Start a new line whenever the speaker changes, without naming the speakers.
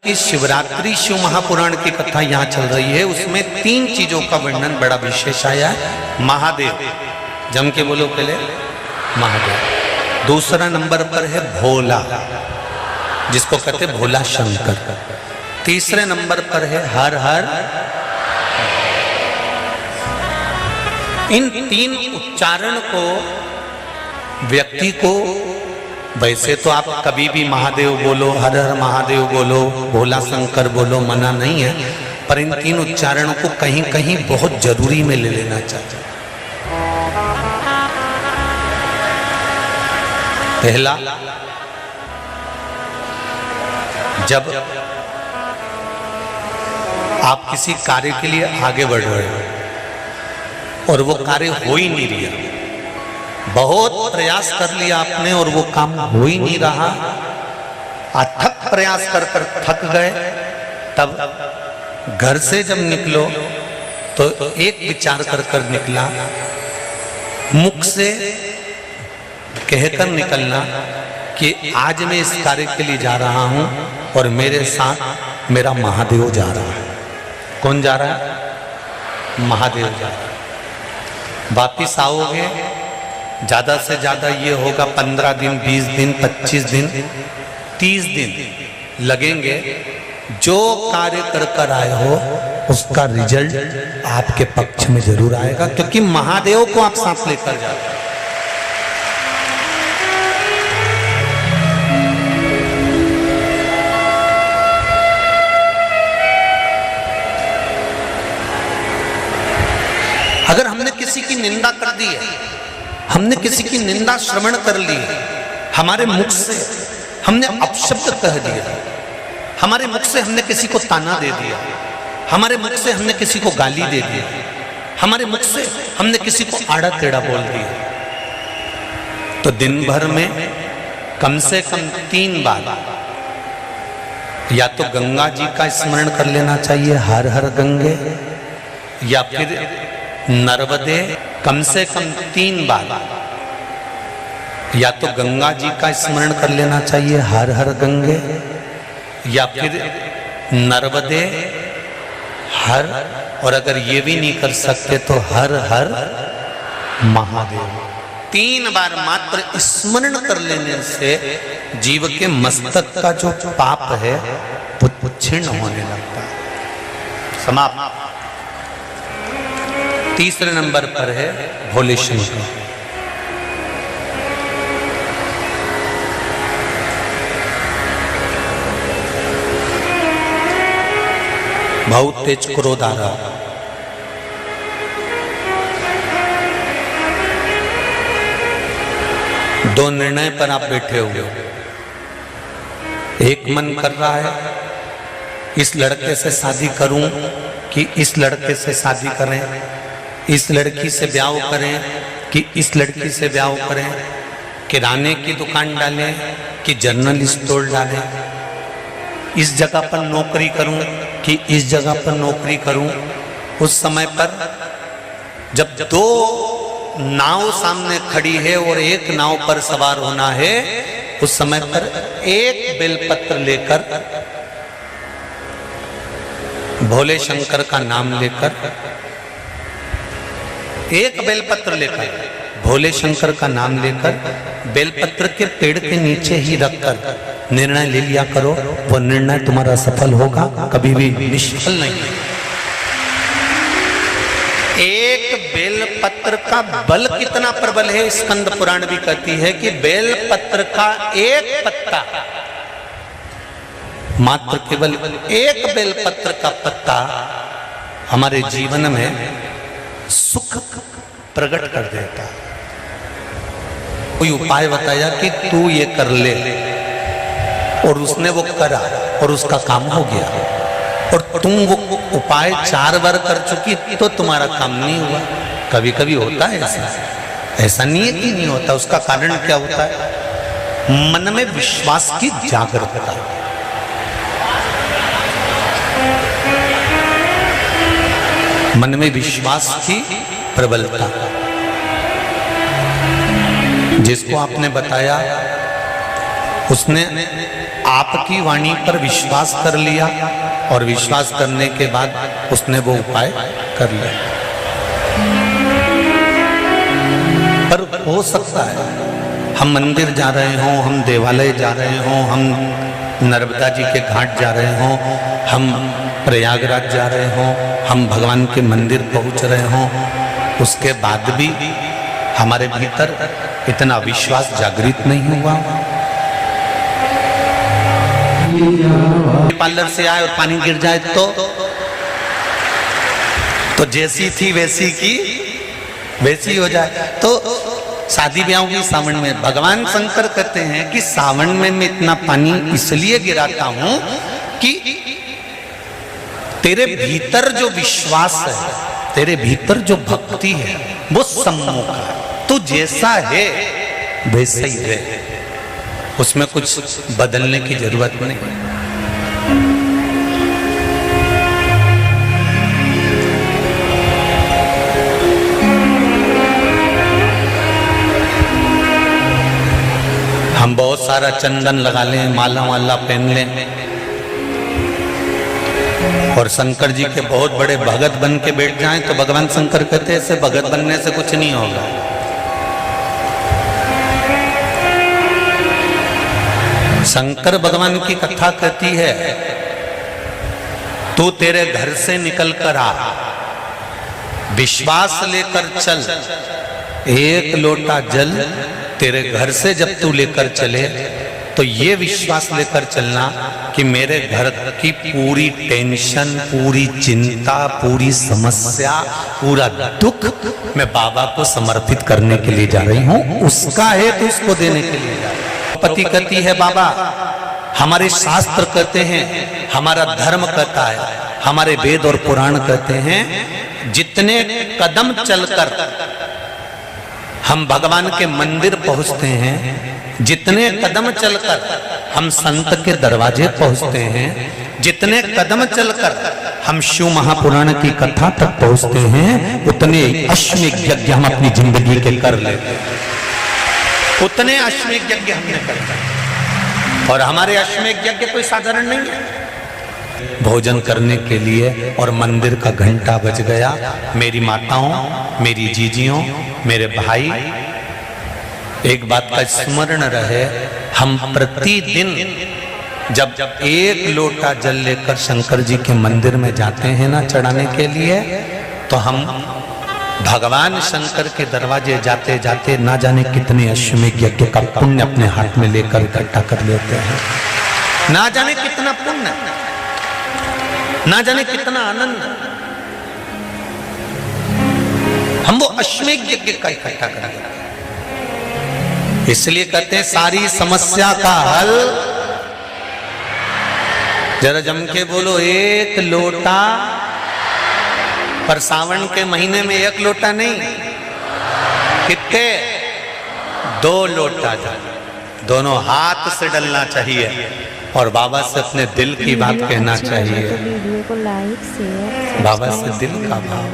की शिवरात्रि शिव महापुराण की कथा यहाँ चल रही है, उसमें 3 चीजों का वर्णन बड़ा विशेष आया है। महादेव, जम के बोलो पहले महादेव। दूसरा नंबर पर है भोला, जिसको कहते भोला शंकर। तीसरे नंबर पर है हर हर। इन 3 उच्चारण को व्यक्ति को, वैसे तो आप कभी भी महादेव बोलो, हर हर महादेव बोलो, भोला शंकर बोलो, मना नहीं है, पर इन 3 उच्चारणों को कहीं कहीं बहुत जरूरी में ले लेना चाहिए। पहला, जब आप किसी कार्य के लिए आगे बढ़ रहे हो और वो कार्य हो ही नहीं रहा, बहुत प्रयास कर लिया आपने और वो काम हो ही नहीं रहा, अथक प्रयास कर कर थक गए, तब घर से जब निकलो तो एक विचार कर कर निकला, मुख से कहकर निकलना कि आज मैं इस कार्य के लिए जा रहा हूं और मेरे साथ मेरा महादेव जा रहा है। कौन जा रहा है? महादेव जा रहा है। वापिस आओगे, ज्यादा से ज्यादा ये होगा 15 दिन, 20 दिन, 25 दिन, 30 दिन लगेंगे। जो कार्य कर कर आए हो उसका रिजल्ट आपके पक्ष में जरूर आएगा, क्योंकि महादेव को आप साथ लेकर जाते हैं। अगर हमने किसी की निंदा कर दी है, हमने किसी की निंदा श्रवण कर ली है, हमारे मुख से हमने अपशब्द कह दिया, हमारे मुख से हमने किसी को ताना दे दिया, हमारे मुख से हमने किसी को गाली दे दी, हमारे मुख से हमने किसी को आड़ा टेढ़ा बोल दिया, तो दिन भर में कम से कम 3 बार या तो गंगा जी का स्मरण कर लेना चाहिए, हर हर गंगे, या फिर नर्मदे, कम से कम 3 बार या तो गंगा जी का स्मरण कर लेना चाहिए, हर हर गंगे, या फिर नर्मदे हर, और अगर ये भी नहीं कर सकते तो हर हर महादेव। 3 बार मात्र स्मरण कर लेने से जीव के मस्तक का जो पाप है वो क्षीण होने लगता है। समाप्त। तीसरे नंबर पर है भोले शंकर। बहुत तेज क्रोध आ रहा, दो निर्णय पर आप बैठे हुए हो। एक मन कर रहा है इस लड़के से शादी करूं कि इस लड़के से शादी करें, इस लड़की से ब्याह करें कि इस लड़की से ब्याह करें, किराने की दुकान डालें कि जनरल स्टोर डालें, इस जगह पर नौकरी करूं कि इस जगह पर नौकरी करूं। उस समय पर जब 2 नाव सामने खड़ी है और एक नाव पर सवार होना है, उस समय पर एक बेलपत्र लेकर, भोले शंकर का नाम लेकर, एक बेलपत्र लेकर, भोले शंकर का नाम लेकर बेलपत्र के पेड़ के नीचे ही रखकर निर्णय ले लिया करो, वो निर्णय तुम्हारा सफल होगा, कभी भी निष्फल नहीं। एक बेलपत्र का बल कितना प्रबल है, स्कंद पुराण भी कहती है कि बेलपत्र का एक पत्ता, मात्र केवल एक बेलपत्र का पत्ता हमारे जीवन में सुख प्रकट कर देता। कोई उपाय बताया कि तू ये कर ले, और उसने वो करा और उसका काम हो गया, और तुम वो उपाय 4 बार कर चुकी तो तुम्हारा काम नहीं हुआ। कभी कभी होता है ऐसा, ऐसा नहीं है कि नहीं होता। उसका कारण क्या होता है? मन में विश्वास की जागरूकता, मन में विश्वास की प्रबलता। जिसको आपने बताया उसने आपकी वाणी पर विश्वास कर लिया और विश्वास करने के बाद उसने वो उपाय कर लिया। पर हो सकता है हम मंदिर जा रहे हों, हम देवालय जा रहे हों, हम नर्मदा जी के घाट जा रहे हों, हम प्रयागराज जा रहे हों, हम भगवान के मंदिर पहुंच रहे हों, उसके बाद भी हमारे भीतर इतना विश्वास जागृत नहीं हुआ। पार्लर से आए और पानी गिर जाए तो जैसी थी वैसी की वैसी हो जाए। तो शादी ब्याह की सावन में भगवान शंकर कहते हैं कि सावन में मैं इतना पानी इसलिए गिराता हूं कि तेरे भीतर जो विश्वास है, तेरे भीतर जो भक्ति है वो सम्मुख है। तू जैसा है वैसा ही है, उसमें कुछ बदलने की जरूरत नहीं। हम बहुत सारा चंदन लगा लें, माला वाला पहन लें और शंकर जी के बहुत बड़े भगत बन के बैठ जाएं तो भगवान शंकर कहते हैं ऐसे भगत बनने से कुछ नहीं होगा। शंकर भगवान की कथा कहती है तू तेरे घर से निकल कर आ, विश्वास लेकर चल, एक लोटा जल तेरे घर से जब तू लेकर चले तो ये विश्वास लेकर चलना कि मेरे घर की पूरी टेंशन, पूरी चिंता, पूरी समस्या, पूरा दुख मैं बाबा को समर्पित करने के लिए जा रही हूं, उसका है तो उसको देने के लिए जा रही हूं। पति कहती है बाबा हमारे शास्त्र कहते हैं, हमारा धर्म कहता है, हमारे वेद और पुराण कहते हैं जितने कदम चलकर हम भगवान के मंदिर पहुंचते हैं, जितने कदम चलकर हम संत के दरवाजे पहुंचते हैं, जितने कदम चलकर हम शिव महापुराण की कथा तक पहुंचते हैं, उतने अश्वमेध यज्ञ हम अपनी जिंदगी के कर लेते हैं। उतने अश्वमेध यज्ञ हमने कर लिया और हमारे अश्वमेध यज्ञ कोई साधारण नहीं है। भोजन करने के लिए और मंदिर का घंटा बज गया। मेरी माताओं, मेरी जीजियों, मेरे भाई, एक बात का स्मरण रहे, हम प्रतिदिन जब एक लोटा जल लेकर शंकर जी के मंदिर में जाते हैं ना चढ़ाने के लिए, तो हम भगवान शंकर के दरवाजे जाते जाते ना जाने कितने अश्वमेध यज्ञ का पुण्य अपने हाथ में लेकर इकट्ठा कर लेते हैं। ना जाने कितना पुण्य, ना जाने कितना आनंद हम वो अश्वमेध यज्ञ का इकट्ठा कर लेते हैं। इसलिए कहते हैं सारी समस्या का हल, जरा जम के बोलो, एक लोटा। पर सावन के महीने में एक लोटा नहीं, कितने? 2 लोटा जल, दोनों हाथ से डलना चाहिए और बाबा से अपने दिल की बात कहना चाहिए। बाबा से दिल का भाव।